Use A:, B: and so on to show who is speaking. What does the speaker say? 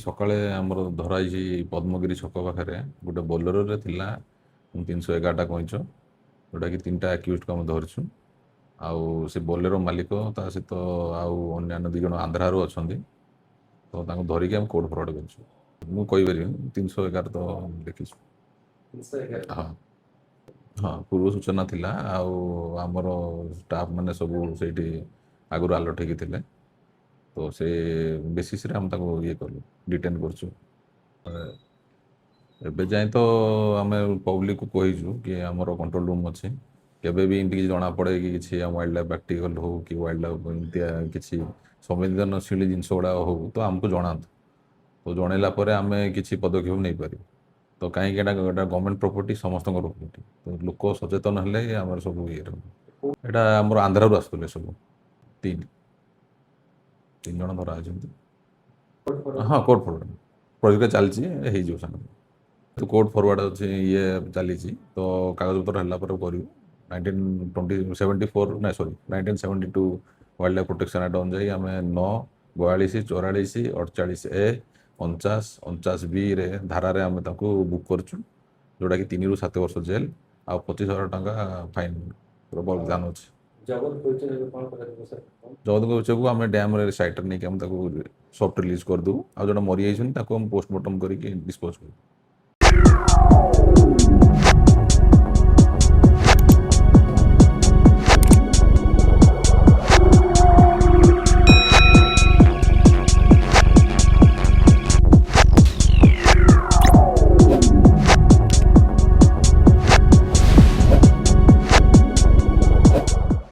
A: ସକାଳେ ଆମର ଧରା ହେଇଛି ପଦ୍ମଗିରି ଛକ ପାଖରେ ଗୋଟେ ବୋଲେରୋରେ ଥିଲା 311ଟା କଇଁଚ, ଯେଉଁଟାକି 3ଟା ଆକ୍ୟୁଜ୍ଡକୁ ଆମେ ଧରିଛୁ। ଆଉ ସେ ବୋଲେରୋ ମାଲିକ ତା ସହିତ ଆଉ ଅନ୍ୟାନ୍ୟ 2 ଜଣ ଆନ୍ଧ୍ରାରୁ ଅଛନ୍ତି, ତ ତାଙ୍କୁ ଧରିକି ଆମେ କୋର୍ଟ ଫରୱାର୍ଡ କରିଛୁ। ମୁଁ କହିପାରିବିନି, 311 ତ ଦେଖିଛୁ। ହଁ ହଁ, ପୂର୍ବ ସୂଚନା ଥିଲା। ଆଉ ଆମର ଷ୍ଟାଫ୍ ମାନେ ସବୁ ସେଇଠି ଆଗରୁ ଆଲର୍ଟ ହେଇକି ଥିଲେ, ତ ସେ ବେସିସ୍ରେ ଆମେ ତାକୁ ଇଏ କଲୁ, ଡିଟେନ୍ କରୁଛୁ। ଏବେ ଯାଏଁ ତ ଆମେ ପବ୍ଲିକକୁ କହିଛୁ କି ଆମର କଣ୍ଟ୍ରୋଲ ରୁମ୍ ଅଛି, କେବେ ବି ଏମିତି କିଛି ଜଣାପଡ଼େ କି କିଛି ୱାଇଲ୍ଡ ଲାଇଫ୍ ପ୍ରାକ୍ଟିକାଲ ହଉ କି ୱାଇଲ୍ଡ ଲାଇଫ୍ ଏମିତିଆ କିଛି ସମ୍ବେଦନଶୀଳ ଜିନିଷ ଗୁଡ଼ାକ ହଉ ତ ଆମକୁ ଜଣାନ୍ତୁ, ତ ଜଣେଇଲା ପରେ ଆମେ କିଛି ପଦକ୍ଷେପ ନେଇପାରିବୁ। ତ କାହିଁକି ଏଇଟା ଗଭର୍ଣ୍ଣମେଣ୍ଟ ପ୍ରପର୍ଟି, ସମସ୍ତଙ୍କର ପ୍ରପର୍ଟି, ତ ଲୋକ ସଚେତନ ହେଲେ ଆମର ସବୁ ଇଏରେ ହବ। ଏଇଟା ଆମର ଆନ୍ଧ୍ରାରୁ ଆସୁଥିଲେ ସବୁ, 3 ଜଣ ଧରା ହେଇଛନ୍ତି। ହଁ, କୋର୍ଟ ଫରୱାର୍ଡ ପ୍ରକ୍ରିୟା ଚାଲିଛି, ହେଇଯିବ ସାଙ୍ଗେ। ତ କୋର୍ଟ ଫରୱାର୍ଡ ଅଛି, ଇଏ ଚାଲିଛି, ତ କାଗଜପତ୍ର ହେଲା ପରେ କରିବୁ। 1974 ନାଇଁ ସରି 1972 ୱାଇଲ୍ଡ ଲାଇଫ୍ ପ୍ରୋଟେକ୍ସନ୍ ଆକ୍ଟ ଅନୁଯାୟୀ ଆମେ 9, 42, 44, 48A, 49, 49Bରେ ଧାରାରେ ଆମେ ତାଙ୍କୁ ବୁକ୍ କରୁଛୁ, ଯେଉଁଟାକି 3 ରୁ 7 ବର୍ଷ ଜେଲ୍ ଆଉ 25,000 ଟଙ୍କା ଫାଇନ୍ ବିଧାନ ଅଛି। ଜଗତଙ୍କ ବିଷୟକୁ ଆମେ ଡ୍ୟାମ୍ରେ ସାଇଟ୍ରେ ନେଇକି ଆମେ ତାକୁ ସଫ୍ଟ ରିଲିଜ୍ କରିଦେବୁ। ଆଉ ଯେଉଁଟା ମରିଯାଇଛନ୍ତି ତାକୁ ଆମେ ପୋଷ୍ଟମର୍ଟମ୍ କରିକି ଡିସ୍ପୋଜ୍ କରିବୁ।